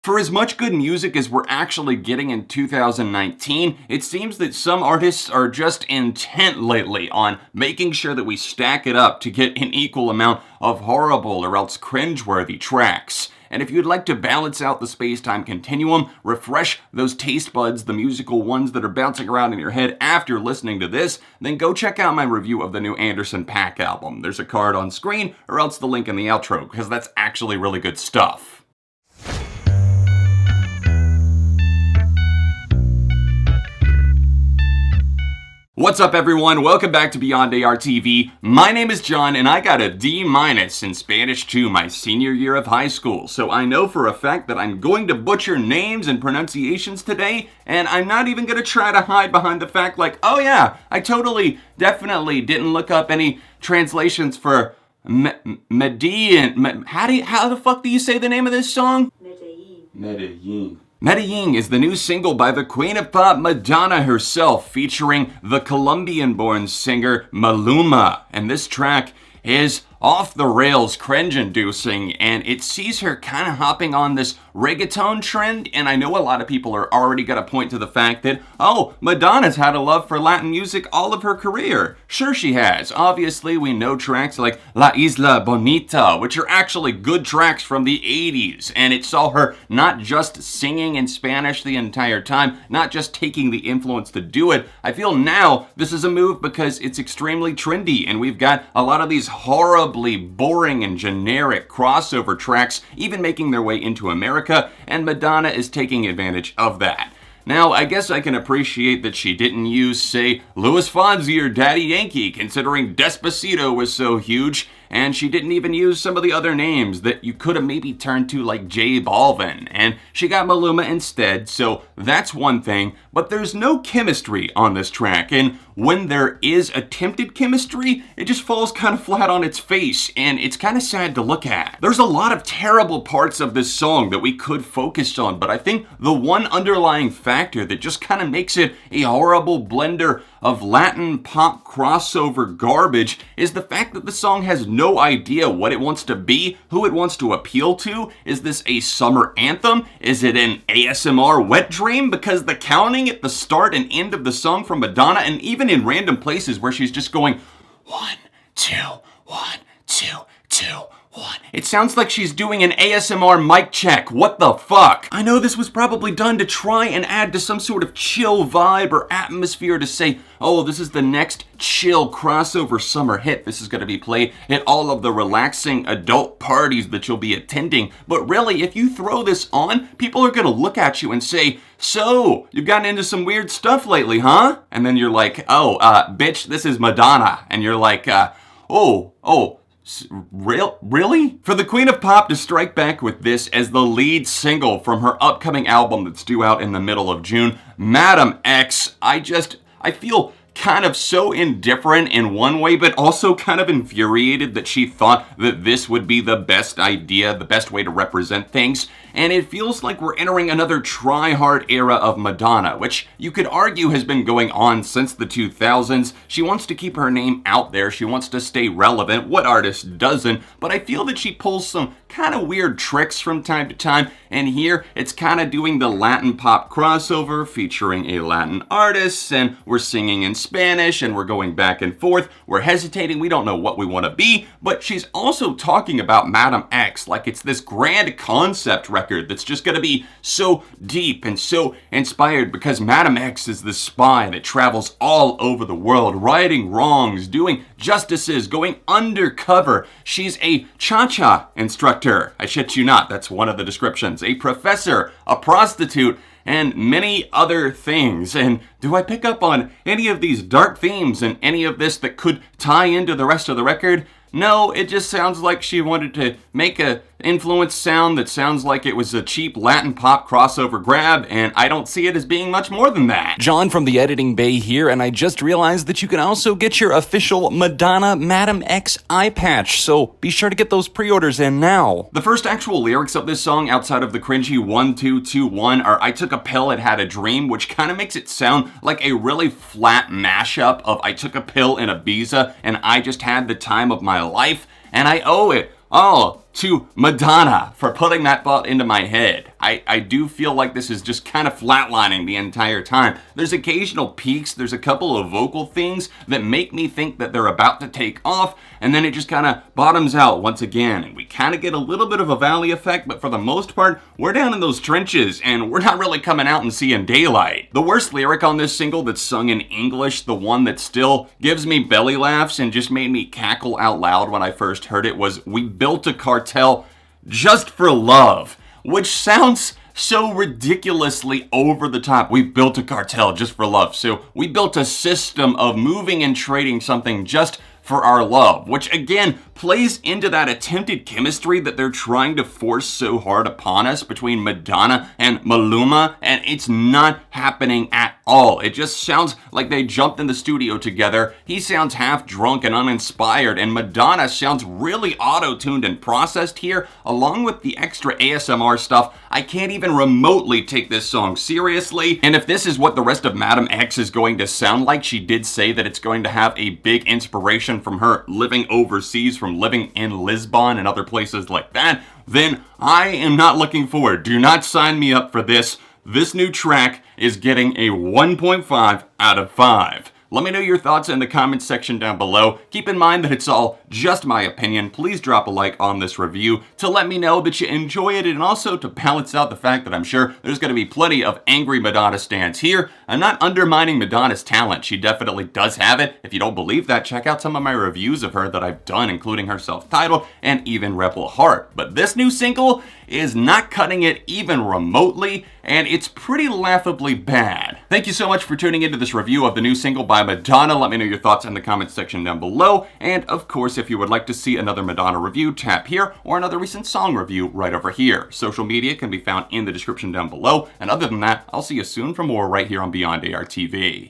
For as much good music as we're actually getting in 2019, it seems that some artists are just intent lately on making sure that we stack it up to get an equal amount of horrible or else cringeworthy tracks. And if you'd like to balance out the space-time continuum, refresh those taste buds, the musical ones that are bouncing around in your head after listening to this, then go check out my review of the new Anderson .Paak album. There's a card on screen, or else the link in the outro, because that's actually really good stuff. What's up everyone, welcome back to Beyond ARTV. My name is John and I got a D- in Spanish 2 my senior year of high school, so I know for a fact that I'm going to butcher names and pronunciations today, and I'm not even going to try to hide behind the fact like, oh yeah, I definitely didn't look up any translations for Medellin. How the fuck do you say the name of this song? Medellin. Medellin is the new single by the Queen of Pop, Madonna herself, featuring the Colombian-born singer Maluma. And this track is off the rails, cringe-inducing, and it sees her kind of hopping on this reggaeton trend, and I know a lot of people are already going to point to the fact that, oh, Madonna's had a love for Latin music all of her career. Sure she has. Obviously, we know tracks like La Isla Bonita, which are actually good tracks from the 80s, and it saw her not just singing in Spanish the entire time, not just taking the influence to do it. I feel now this is a move because it's extremely trendy, and we've got a lot of these horrible boring and generic crossover tracks even making their way into America, and Madonna is taking advantage of that. Now, I guess I can appreciate that she didn't use, say, Louis Fonsi or Daddy Yankee, considering Despacito was so huge, and she didn't even use some of the other names that you could have maybe turned to like J Balvin, and she got Maluma instead, so that's one thing, but there's no chemistry on this track, and when there is attempted chemistry, it just falls kind of flat on its face, and it's kind of sad to look at. There's a lot of terrible parts of this song that we could focus on, but I think the one underlying factor that just kind of makes it a horrible blender of Latin pop crossover garbage is the fact that the song has no idea what it wants to be, who it wants to appeal to. Is this a summer anthem? Is it an ASMR wet dream? Because the counting at the start and end of the song from Madonna, and even in random places where she's just going 1, 2, 1, 2, 2, 1. It sounds like she's doing an ASMR mic check. What the fuck? I know this was probably done to try and add to some sort of chill vibe or atmosphere to say, oh, this is the next chill crossover summer hit. This is going to be played at all of the relaxing adult parties that you'll be attending. But really, if you throw this on, people are going to look at you and say, so, you've gotten into some weird stuff lately, huh? And then you're like, oh, bitch, this is Madonna. And you're like, really? For the Queen of Pop to strike back with this as the lead single from her upcoming album that's due out in the middle of June, Madam X, I feel kind of so indifferent in one way, but also kind of infuriated that she thought that this would be the best idea, the best way to represent things. And it feels like we're entering another try-hard era of Madonna, which you could argue has been going on since the 2000s. She wants to keep her name out there. She wants to stay relevant. What artist doesn't? But I feel that she pulls some kind of weird tricks from time to time, and here it's kind of doing the Latin pop crossover featuring a Latin artist, and we're singing in Spanish, and we're going back and forth. We're hesitating. We don't know what we want to be, but she's also talking about Madam X like it's this grand concept record that's just going to be so deep and so inspired because Madam X is the spy that travels all over the world, righting wrongs, doing justices, going undercover. She's a cha-cha instructor. I shit you not, that's one of the descriptions. A professor, a prostitute, and many other things. And do I pick up on any of these dark themes and any of this that could tie into the rest of the record? No, it just sounds like she wanted to make a influence sound that sounds like it was a cheap Latin pop crossover grab, and I don't see it as being much more than that. John from the editing bay here, and I just realized that you can also get your official Madonna Madam X eye patch, so be sure to get those pre-orders in now. The first actual lyrics of this song outside of the cringy 1, 2, 2, 1 are I took a pill and had a dream, which kind of makes it sound like a really flat mashup of I took a pill in Ibiza and I just had the time of my life, and I owe it all to Madonna for putting that thought into my head. I do feel like this is just kind of flatlining the entire time. There's occasional peaks, there's a couple of vocal things that make me think that they're about to take off, and then it just kind of bottoms out once again, and we kind of get a little bit of a valley effect, but for the most part, we're down in those trenches, and we're not really coming out and seeing daylight. The worst lyric on this single that's sung in English, the one that still gives me belly laughs and just made me cackle out loud when I first heard it, was "We built a cartel just for love," which sounds so ridiculously over the top. We built a cartel just for love. So we built a system of moving and trading something just for our love, which again plays into that attempted chemistry that they're trying to force so hard upon us between Madonna and Maluma, and it's not happening at all. It just sounds like they jumped in the studio together. He sounds half drunk and uninspired, and Madonna sounds really auto-tuned and processed here, along with the extra ASMR stuff. I can't even remotely take this song seriously, and if this is what the rest of Madam X is going to sound like, she did say that it's going to have a big inspiration from her living overseas, from living in Lisbon and other places like that, then I am not looking forward. Do not sign me up for this. This new track is getting a 1.5 out of 5. Let me know your thoughts in the comments section down below. Keep in mind that it's all just my opinion. Please drop a like on this review to let me know that you enjoy it, and also to balance out the fact that I'm sure there's going to be plenty of angry Madonna stans here. I'm not undermining Madonna's talent. She definitely does have it. If you don't believe that, check out some of my reviews of her that I've done, including her self-titled and even Rebel Heart. But this new single is not cutting it even remotely, and it's pretty laughably bad. Thank you so much for tuning into this review of the new single by Madonna. Let me know your thoughts in the comments section down below. And of course, if you would like to see another Madonna review, tap here, or another recent song review right over here. Social media can be found in the description down below. And other than that, I'll see you soon for more right here on Beyond ARTV.